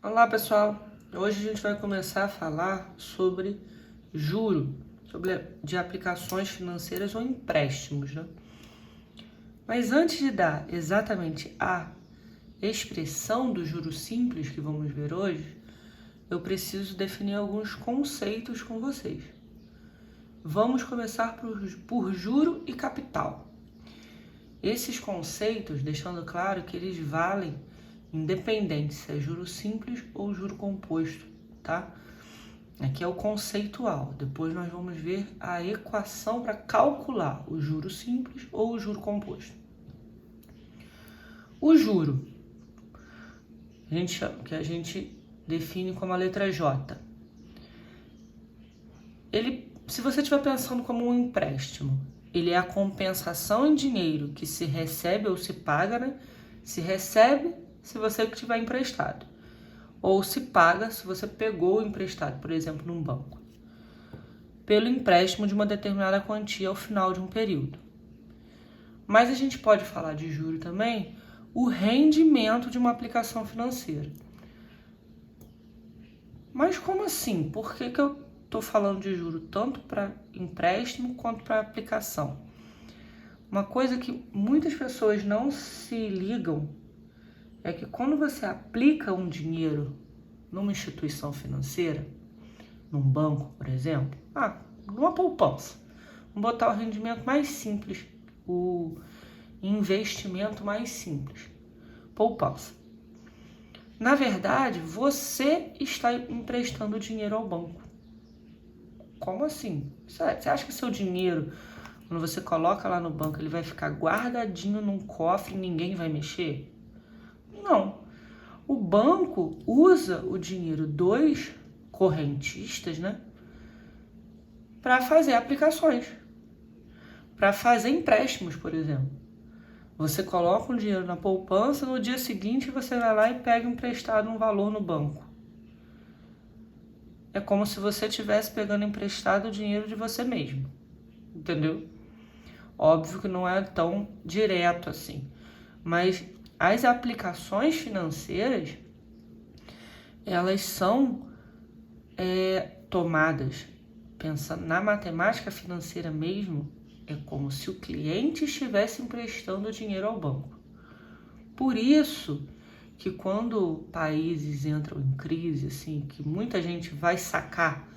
Olá pessoal, hoje a gente vai começar a falar sobre juro, de aplicações financeiras ou empréstimos, né? Mas antes de dar exatamente a expressão do juro simples que vamos ver hoje, eu preciso definir alguns conceitos com vocês. Vamos começar por juro e capital. Esses conceitos, deixando claro que eles valem independente se é juro simples ou juro composto, tá? Aqui é o conceitual. Depois nós vamos ver a equação para calcular o juro simples ou o juro composto. O juro, que a gente define como a letra J. Se você estiver pensando como um empréstimo, ele é a compensação em dinheiro que se recebe ou se paga, né? Se recebe se você tiver emprestado, ou se paga se você pegou o emprestado, por exemplo, num banco, pelo empréstimo de uma determinada quantia ao final de um período. Mas a gente pode falar de juro também, o rendimento de uma aplicação financeira. Mas como assim? Por que eu estou falando de juro tanto para empréstimo quanto para aplicação? Uma coisa que muitas pessoas não se ligam é que quando você aplica um dinheiro numa instituição financeira, num banco, por exemplo, numa poupança, vamos botar o rendimento mais simples, o investimento mais simples, poupança. Na verdade, você está emprestando dinheiro ao banco. Como assim? Você acha que seu dinheiro, quando você coloca lá no banco, ele vai ficar guardadinho num cofre e ninguém vai mexer? Não. O banco usa o dinheiro dos correntistas, né, para fazer aplicações, para fazer empréstimos, por exemplo. Você coloca um dinheiro na poupança, no dia seguinte você vai lá e pega emprestado um valor no banco. É como se você estivesse pegando emprestado o dinheiro de você mesmo, entendeu? Óbvio que não é tão direto assim, mas as aplicações financeiras, elas são tomadas, pensando na matemática financeira mesmo, é como se o cliente estivesse emprestando dinheiro ao banco. Por isso que quando países entram em crise, assim, que muita gente vai sacar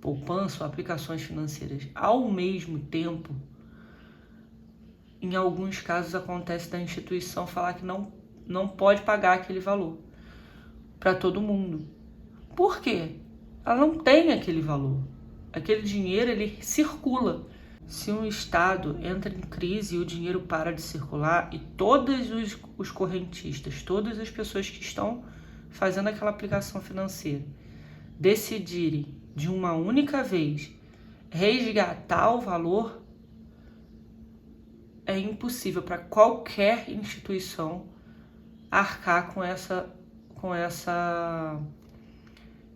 poupança ou aplicações financeiras ao mesmo tempo, em alguns casos acontece da instituição falar que não pode pagar aquele valor para todo mundo. Por quê? Ela não tem aquele valor. Aquele dinheiro, ele circula. Se um estado entra em crise e o dinheiro para de circular e todos os correntistas, todas as pessoas que estão fazendo aquela aplicação financeira decidirem de uma única vez resgatar o valor, é impossível para qualquer instituição arcar com essa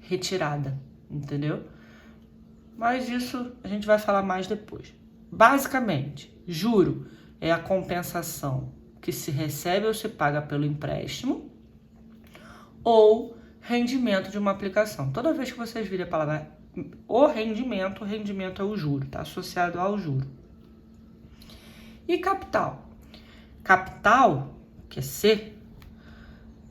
retirada, entendeu? Mas isso a gente vai falar mais depois. Basicamente, juro é a compensação que se recebe ou se paga pelo empréstimo ou rendimento de uma aplicação. Toda vez que vocês virem a palavra o rendimento é o juro, está associado ao juro. E capital? Capital, que é C,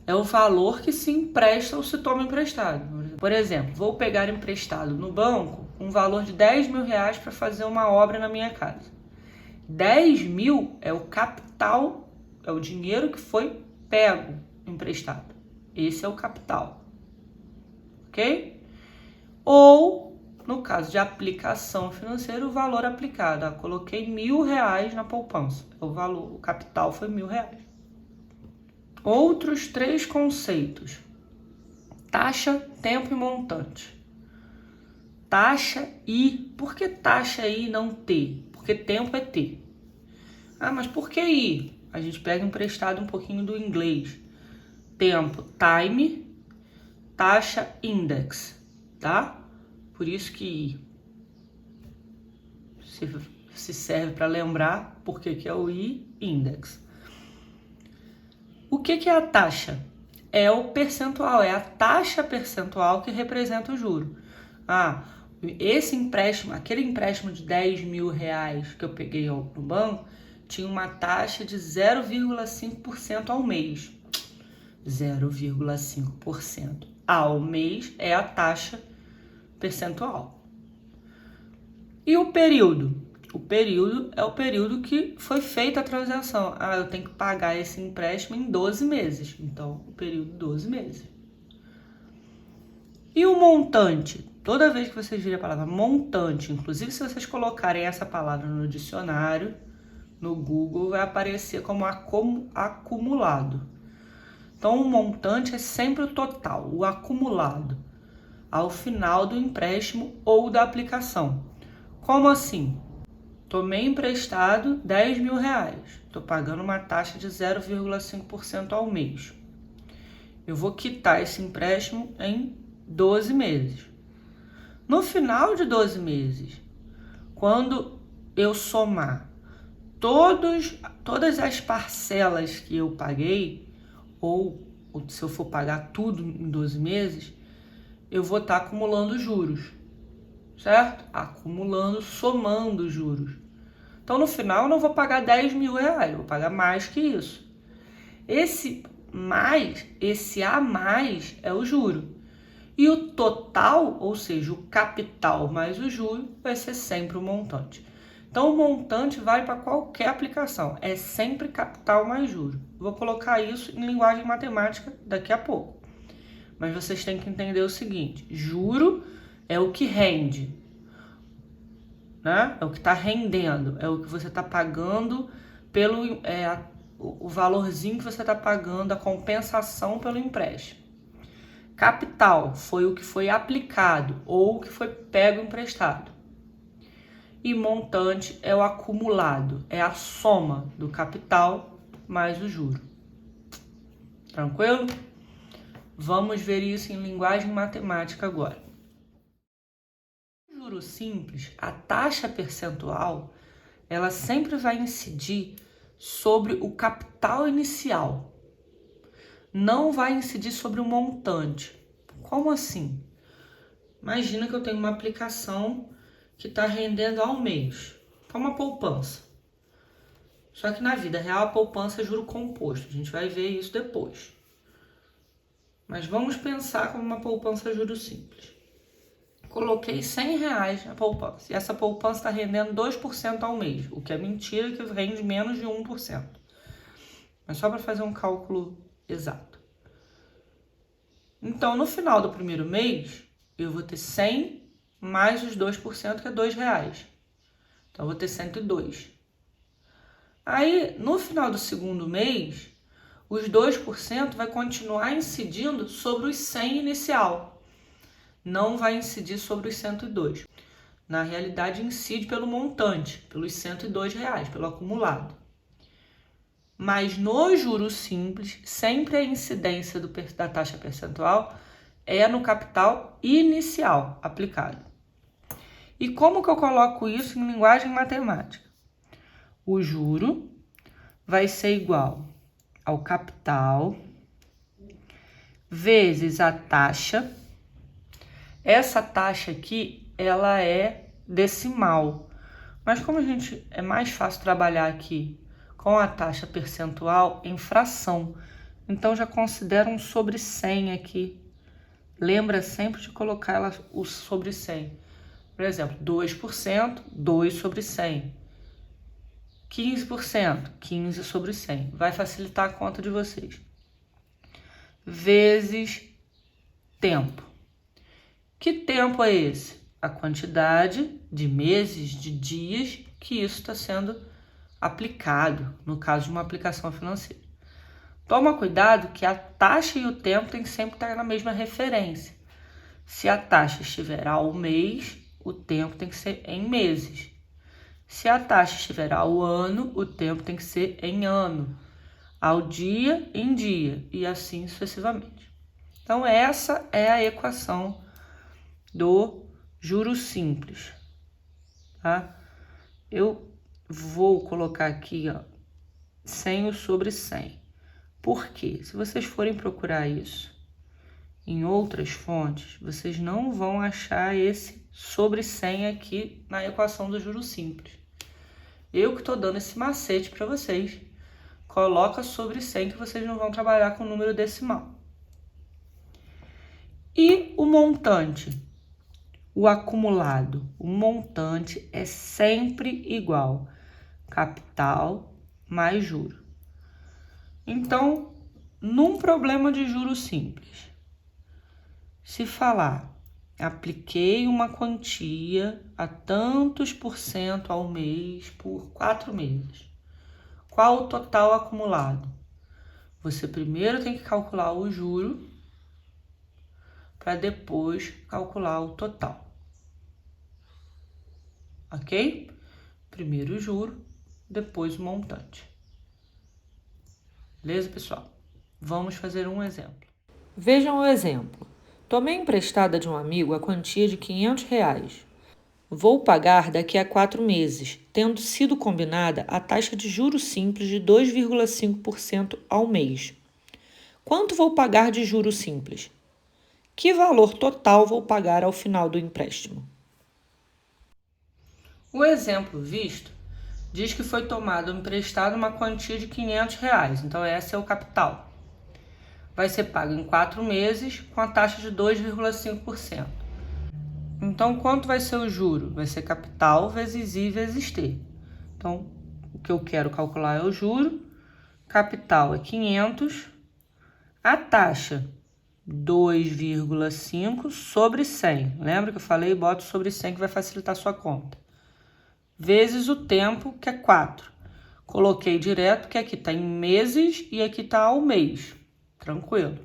é o valor que se empresta ou se toma emprestado. Por exemplo, vou pegar emprestado no banco um valor de 10 mil reais para fazer uma obra na minha casa. 10 mil é o capital, é o dinheiro que foi pego emprestado. Esse é o capital. Ok? Ou, no caso de aplicação financeira, o valor aplicado. Coloquei R$1.000 na poupança. O capital foi R$1.000. Outros 3 conceitos: taxa, tempo e montante. Taxa I. Por que taxa I e não T? Porque tempo é T. Mas por que I? A gente pega emprestado um pouquinho do inglês. Tempo, time. Taxa, index. Tá? Por isso que I se serve para lembrar porque que é o I, index. O que é a taxa? é o percentual, é a taxa percentual que representa o juro. Esse empréstimo, aquele empréstimo de 10 mil reais que eu peguei no banco, tinha uma taxa de 0,5% ao mês. 0,5% ao mês é a taxa percentual. E o período? O período é o período que foi feita a transação. Eu tenho que pagar esse empréstimo em 12 meses. Então, o período 12 meses. E o montante? Toda vez que vocês virem a palavra montante, inclusive se vocês colocarem essa palavra no dicionário, no Google, vai aparecer como acumulado. Então, o montante é sempre o total, o acumulado, ao final do empréstimo ou da aplicação. Como assim? Tomei emprestado 10 mil reais, estou pagando uma taxa de 0,5% ao mês. Eu vou quitar esse empréstimo em 12 meses. No final de 12 meses, quando eu somar todas as parcelas que eu paguei, ou se eu for pagar tudo em 12 meses, eu vou estar acumulando juros, certo? Acumulando, somando juros. Então, no final, eu não vou pagar 10 mil reais, eu vou pagar mais que isso. Esse a mais é o juro. E o total, ou seja, o capital mais o juro, vai ser sempre o montante. Então, o montante vale para qualquer aplicação. É sempre capital mais juro. Vou colocar isso em linguagem matemática daqui a pouco. Mas vocês têm que entender o seguinte. Juro é o que rende, né? É o que está rendendo. É o que você está pagando pelo... o valorzinho que você está pagando, a compensação pelo empréstimo. Capital foi o que foi aplicado ou o que foi pego emprestado. E montante é o acumulado, é a soma do capital mais o juro. Tranquilo? Vamos ver isso em linguagem matemática agora. No juro simples, a taxa percentual, ela sempre vai incidir sobre o capital inicial. Não vai incidir sobre o montante. Como assim? Imagina que eu tenho uma aplicação que está rendendo ao mês, como uma poupança. Só que na vida real a poupança é juro composto, a gente vai ver isso depois. Mas vamos pensar como uma poupança juro simples. Coloquei 100 reais na poupança e essa poupança está rendendo 2% ao mês, o que é mentira, que rende menos de 1%. Mas só para fazer um cálculo exato. Então, no final do primeiro mês, eu vou ter 100 mais os 2%, que é R$2. Então, eu vou ter 102. Aí, no final do segundo mês, os 2% vai continuar incidindo sobre os 100 inicial. Não vai incidir sobre os 102. Na realidade, incide pelo montante, pelos R$102, pelo acumulado. Mas no juro simples, sempre a incidência da taxa percentual é no capital inicial aplicado. E como que eu coloco isso em linguagem matemática? O juro vai ser igual ao capital vezes a taxa. Essa taxa aqui, ela é decimal. Mas como é mais fácil trabalhar aqui com a taxa percentual em fração, então já considero um sobre 100 aqui. Lembra sempre de colocar o sobre 100. Por exemplo, 2%, 2 sobre 100. 15%, 15 sobre 100. Vai facilitar a conta de vocês. Vezes tempo. Que tempo é esse? A quantidade de meses, de dias que isso está sendo aplicado, no caso de uma aplicação financeira. Toma cuidado que a taxa e o tempo tem que sempre estar na mesma referência. Se a taxa estiver ao mês, o tempo tem que ser em meses. Se a taxa estiver ao ano, o tempo tem que ser em ano. Ao dia, em dia, e assim sucessivamente. Então, essa é a equação do juro simples. Tá? Eu vou colocar aqui, 100 sobre 100. Porque se vocês forem procurar isso em outras fontes, vocês não vão achar esse sobre 100 aqui na equação do juros simples. Eu que estou dando esse macete para vocês. Coloca sobre 100 que vocês não vão trabalhar com número decimal. E o montante? O acumulado. O montante é sempre igual. Capital mais juro. Então, num problema de juros simples, se falar, apliquei uma quantia a tantos por cento ao mês por 4 meses. Qual o total acumulado? Você primeiro tem que calcular o juro para depois calcular o total. Ok? Primeiro o juro, depois o montante. Beleza, pessoal? Vamos fazer um exemplo. Vejam o exemplo. Tomei emprestada de um amigo a quantia de R$500. Vou pagar daqui a 4 meses, tendo sido combinada a taxa de juros simples de 2,5% ao mês. Quanto vou pagar de juros simples? Que valor total vou pagar ao final do empréstimo? O exemplo visto diz que foi tomado emprestado uma quantia de R$500, então esse é o capital. Vai ser pago em 4 meses com a taxa de 2,5%. Então, quanto vai ser o juro? Vai ser capital vezes I vezes T. Então, o que eu quero calcular é o juro. Capital é 500. A taxa, 2,5 sobre 100. Lembra que eu falei? Boto sobre 100 que vai facilitar a sua conta. Vezes o tempo, que é 4. Coloquei direto, que aqui está em meses e aqui está ao mês. Tranquilo.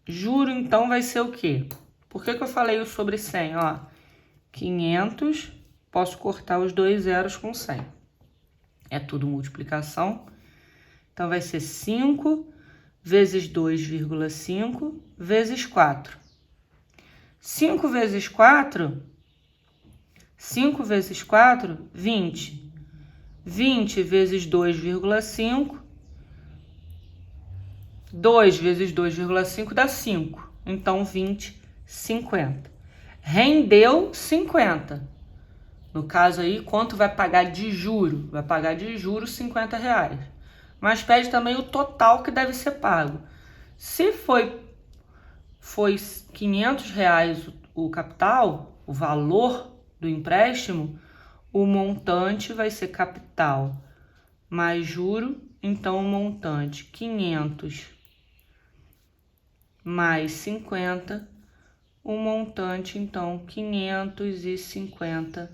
Juro, então, vai ser o quê? Por que eu falei o sobre 100? Ó, 500, posso cortar os 2 zeros com 100. É tudo multiplicação. Então, vai ser 5 vezes 2,5 vezes 4. 5 vezes 4... 5 vezes 4, 20. 20 vezes 2,5. 2 vezes 2,5 dá 5. Então, 20, 50. Rendeu 50. No caso aí, quanto vai pagar de juro? Vai pagar de juros R$50. Mas pede também o total que deve ser pago. Se foi R$500 o capital, o valor do empréstimo, o montante vai ser capital mais juro, então o montante 500 mais 50, o montante então R$550.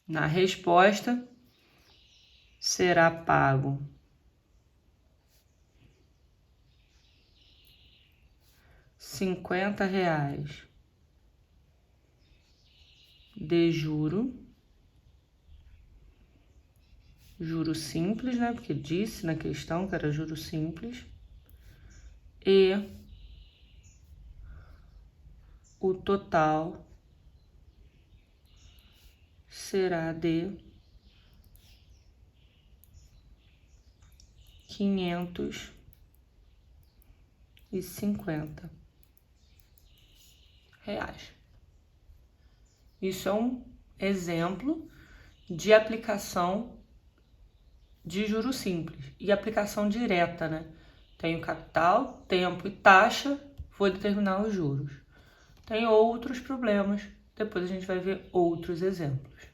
Na resposta será pago R$50 de juro simples, né? Porque disse na questão que era juro simples, e o total será de R$550. Isso é um exemplo de aplicação de juros simples e aplicação direta, né? Tenho capital, tempo e taxa, vou determinar os juros. Tem outros problemas, depois a gente vai ver outros exemplos.